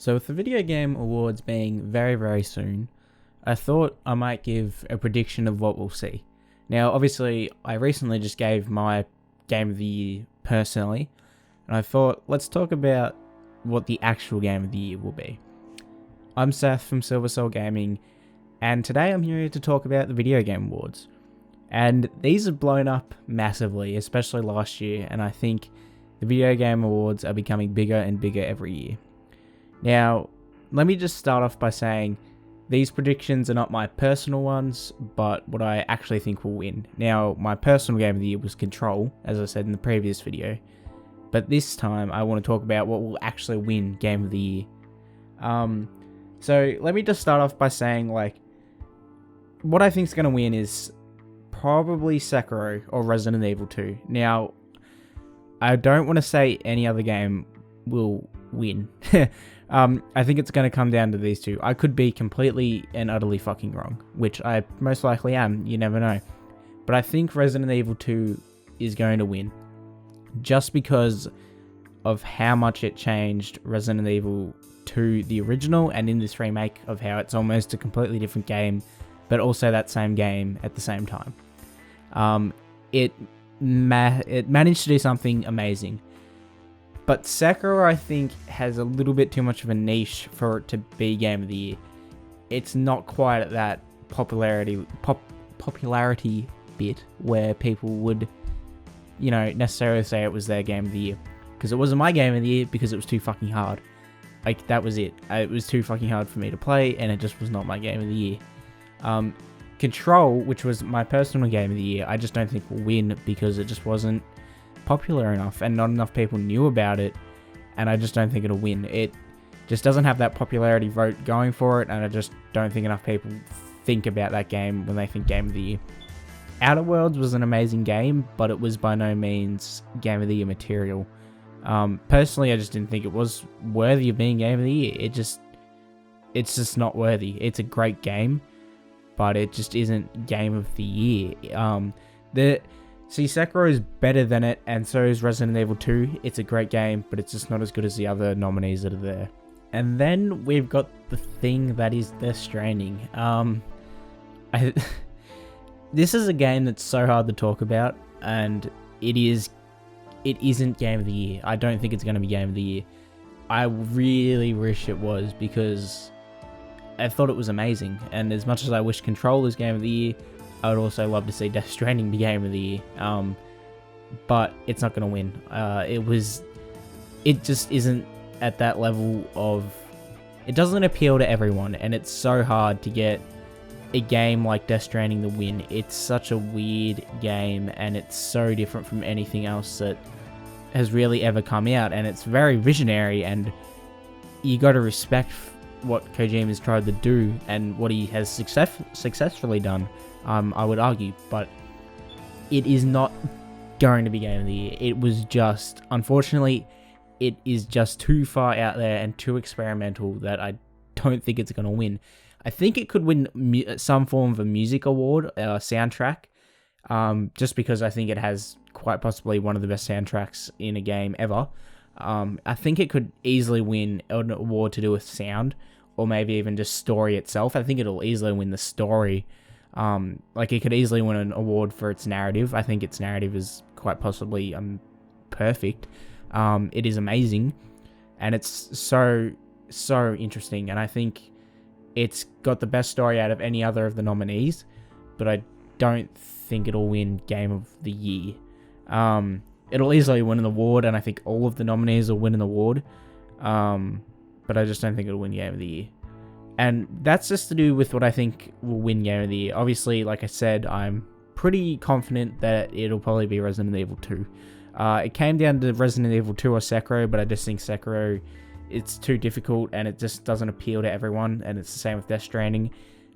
So with the Video Game Awards being very, very soon, I thought I might give a prediction of what we'll see. Now, obviously, I recently just gave my Game of the Year personally, and I thought, let's talk about what the actual Game of the Year will be. I'm Seth from Silver Soul Gaming, and today I'm here to talk about the Video Game Awards. And these have blown up massively, especially last year, and I think the Video Game Awards are becoming bigger and bigger every year. Now, let me just start off by saying these predictions are not my personal ones, but what I actually think will win. Now, my personal Game of the Year was Control, as I said in the previous video, but this time I want to talk about what will actually win Game of the Year. So let me just start off by saying, what I think is going to win is probably Sekiro or Resident Evil 2. Now, I don't want to say any other game will win. I think it's going to come down to these two. I could be completely and utterly fucking wrong, which I most likely am. You never know. But I think Resident Evil 2 is going to win, just because of how much it changed Resident Evil 2, the original, and in this remake of how it's almost a completely different game, but also that same game at the same time. It managed to do something amazing. But Sekiro, I think, has a little bit too much of a niche for it to be Game of the Year. It's not quite at that popularity bit where people would, necessarily say it was their Game of the Year. Because it wasn't my Game of the Year because it was too fucking hard. That was it. It was too fucking hard for me to play, and it just was not my Game of the Year. Control, which was my personal Game of the Year, I just don't think will win because it just wasn't popular enough and not enough people knew about it, and I just don't think it'll win. It just doesn't have that popularity vote going for it, and I just don't think enough people think about that game when they think Game of the Year. Outer Worlds was an amazing game, but it was by no means Game of the Year material. Personally, I just didn't think it was worthy of being Game of the Year. It's just not worthy. It's a great game, but it just isn't Game of the Year. Sekiro is better than it, and so is Resident Evil 2. It's a great game, but it's just not as good as the other nominees that are there. And then we've got the thing that is Death Stranding. This is a game that's so hard to talk about, and it isn't Game of the Year. I don't think it's going to be Game of the Year. I really wish it was, because I thought it was amazing, and as much as I wish Control was Game of the Year, I would also love to see Death Stranding be Game of the Year, but it's not going to win. It just isn't at that level of... It doesn't appeal to everyone, and it's so hard to get a game like Death Stranding to win. It's such a weird game, and it's so different from anything else that has really ever come out, and it's very visionary, and you got to respect what Kojima's tried to do and what he has successfully done. I would argue, but it is not going to be Game of the Year. It was just, unfortunately, it is just too far out there and too experimental that I don't think it's going to win. I think it could win some form of a music award, soundtrack, just because I think it has quite possibly one of the best soundtracks in a game ever. I think it could easily win an award to do with sound, or maybe even just story itself. I think it'll easily win the story. It could easily win an award for its narrative. I think its narrative is quite possibly perfect. It is amazing, and it's so interesting, and I think it's got the best story out of any other of the nominees, but I don't think it'll win Game of the Year. It'll easily win an award, and I think all of the nominees will win an award, but I just don't think it'll win Game of the Year. And that's just to do with what I think will win Game of the Year. Obviously, like I said, I'm pretty confident that it'll probably be Resident Evil 2. It came down to Resident Evil 2 or Sekiro, but I just think Sekiro, it's too difficult, and it just doesn't appeal to everyone, and it's the same with Death Stranding.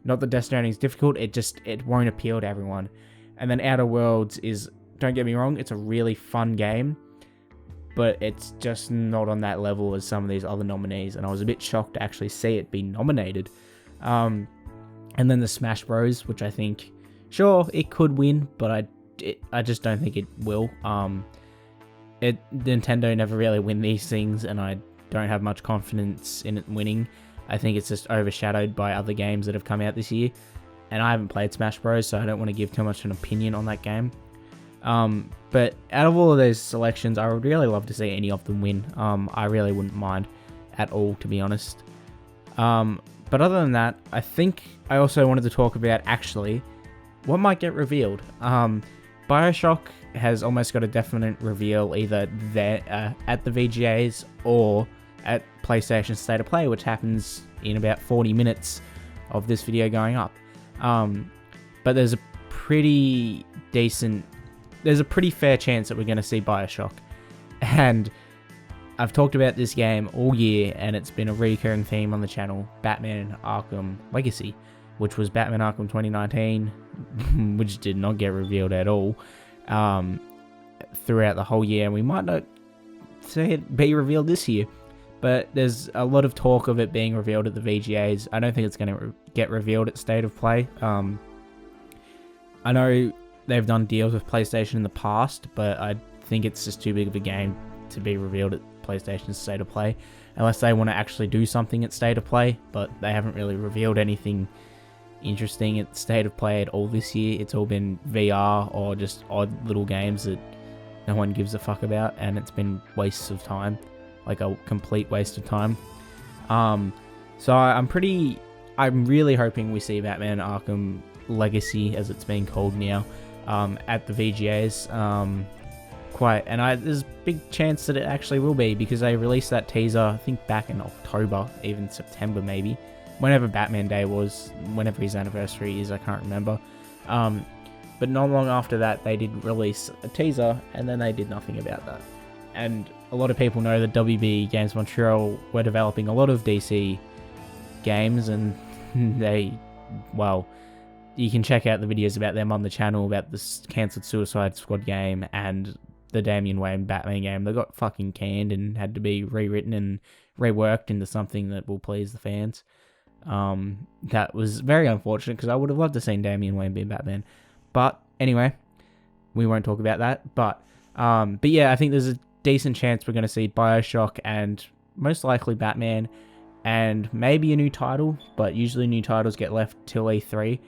Not that Death Stranding is difficult, it won't appeal to everyone. And then Outer Worlds is, don't get me wrong, it's a really fun game, but it's just not on that level as some of these other nominees, and I was a bit shocked to actually see it be nominated. And then the Smash Bros, which I think, sure, it could win, but I just don't think it will. Nintendo never really win these things, and I don't have much confidence in it winning. I think it's just overshadowed by other games that have come out this year. And I haven't played Smash Bros, so I don't want to give too much an opinion on that game. But out of all of those selections, I would really love to see any of them win. I really wouldn't mind at all, to be honest. But other than that, I think I also wanted to talk about actually what might get revealed. BioShock has almost got a definite reveal either there at the VGAs or at PlayStation State of Play, which happens in about 40 minutes of this video going up. But there's a pretty fair chance that we're going to see BioShock. And I've talked about this game all year, and it's been a recurring theme on the channel, Batman Arkham Legacy, which was Batman Arkham 2019, which did not get revealed at all throughout the whole year, and we might not see it be revealed this year. But there's a lot of talk of it being revealed at the VGAs. I don't think it's going to get revealed at State of Play. I know they've done deals with PlayStation in the past, but I think it's just too big of a game to be revealed at PlayStation's State of Play, unless they want to actually do something at State of Play. But they haven't really revealed anything interesting at State of Play at all this year. It's all been VR or just odd little games that no one gives a fuck about, and it's been wastes of time. Like a complete waste of time. So I'm really hoping we see Batman Arkham Legacy, as it's being called now, at the VGAs. There's a big chance that it actually will be, because they released that teaser, I think back in October, even September maybe, whenever Batman Day was, whenever his anniversary is, I can't remember. But not long after that, they did release a teaser, and then they did nothing about that. And a lot of people know that WB Games Montreal were developing a lot of DC games, and you can check out the videos about them on the channel, about the cancelled Suicide Squad game and the Damian Wayne Batman game. They got fucking canned and had to be rewritten and reworked into something that will please the fans. That was very unfortunate, because I would have loved to see Damian Wayne be Batman. But anyway, we won't talk about that. But yeah, I think there's a decent chance we're going to see BioShock and most likely Batman and maybe a new title, but usually new titles get left till E3.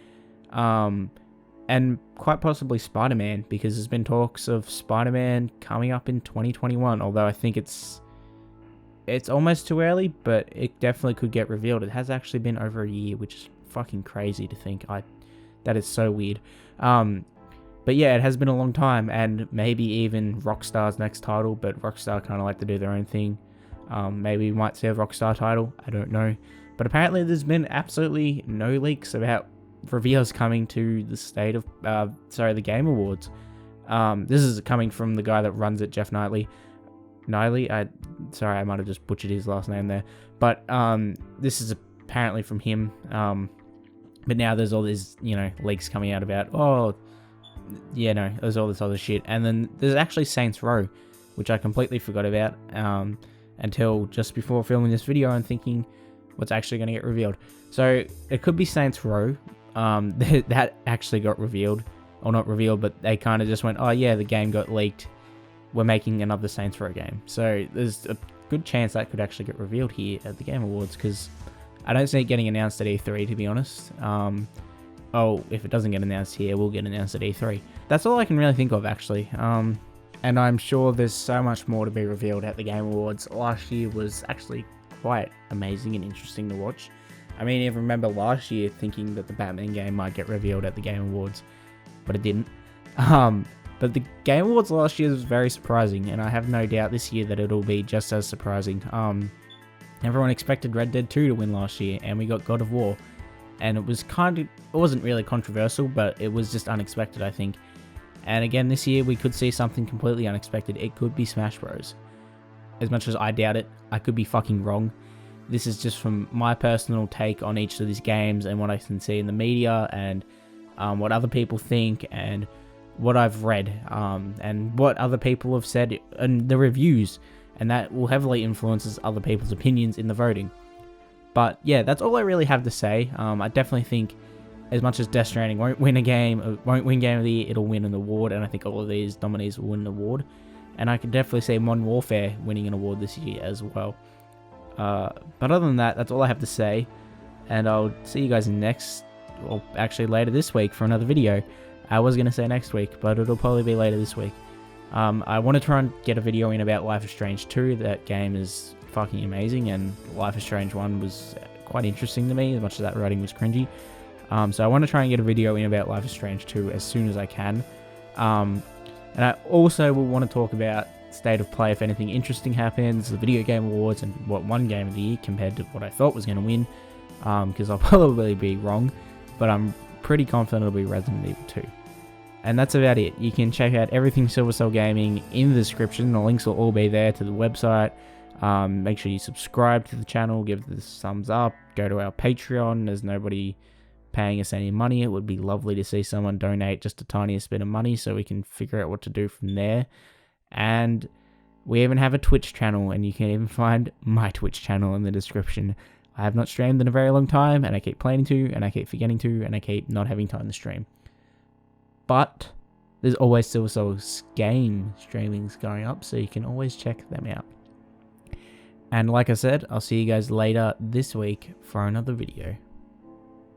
And quite possibly Spider-Man, because there's been talks of Spider-Man coming up in 2021, although I think it's almost too early, but it definitely could get revealed. It has actually been over a year, which is fucking crazy to think. That is so weird. But yeah, it has been a long time, and maybe even Rockstar's next title, but Rockstar kind of like to do their own thing. Maybe we might see a Rockstar title, I don't know. But apparently there's been absolutely no leaks about reveals coming to the Game Awards. This is coming from the guy that runs it, Jeff Knightley. I might have just butchered his last name there. But this is apparently from him. But now there's all these, leaks coming out about, there's all this other shit. And then there's actually Saints Row, which I completely forgot about until just before filming this video and thinking what's actually going to get revealed. So it could be Saints Row. That actually got revealed. Or not revealed, but they kind of just went, oh yeah, the game got leaked. We're making another Saints Row game. So there's a good chance that could actually get revealed here at the Game Awards, because I don't see it getting announced at E3, to be honest. If it doesn't get announced here, it will get announced at E3. That's all I can really think of, actually. And I'm sure there's so much more to be revealed at the Game Awards. Last year was actually quite amazing and interesting to watch. I mean, I remember last year thinking that the Batman game might get revealed at the Game Awards, but it didn't. But the Game Awards last year was very surprising, and I have no doubt this year that it'll be just as surprising. Everyone expected Red Dead 2 to win last year, and we got God of War. And it wasn't really controversial, but it was just unexpected, I think. And again, this year we could see something completely unexpected. It could be Smash Bros. As much as I doubt it, I could be fucking wrong. This is just from my personal take on each of these games and what I can see in the media and what other people think and what I've read and what other people have said and the reviews. And that will heavily influence other people's opinions in the voting. But yeah, that's all I really have to say. I definitely think as much as Death Stranding won't win Game of the Year, it'll win an award, and I think all of these nominees will win an award. And I could definitely see Modern Warfare winning an award this year as well. But other than that, that's all I have to say. And I'll see you guys actually later this week for another video. I was going to say next week, but it'll probably be later this week. I want to try and get a video in about Life is Strange 2. That game is fucking amazing, and Life is Strange 1 was quite interesting to me, as much as that writing was cringy. So I want to try and get a video in about Life is Strange 2 as soon as I can. And I also will want to talk about State of Play if anything interesting happens, the Video Game Awards, and what won Game of the Year compared to what I thought was going to win. Because I'll probably be wrong, but I'm pretty confident it'll be Resident Evil 2. And that's about it. You can check out everything Silver Cell Gaming in the description. The links will all be there to the website. Make sure you subscribe to the channel, give this thumbs up, go to our Patreon. There's nobody paying us any money. It would be lovely to see someone donate just the tiniest bit of money so we can figure out what to do from there. And we even have a Twitch channel, and you can even find my Twitch channel in the description. I have not streamed in a very long time, and I keep planning to, and I keep forgetting to, and I keep not having time to stream. But there's always Silver Cell's game streamings going up, so you can always check them out. And like I said, I'll see you guys later this week for another video.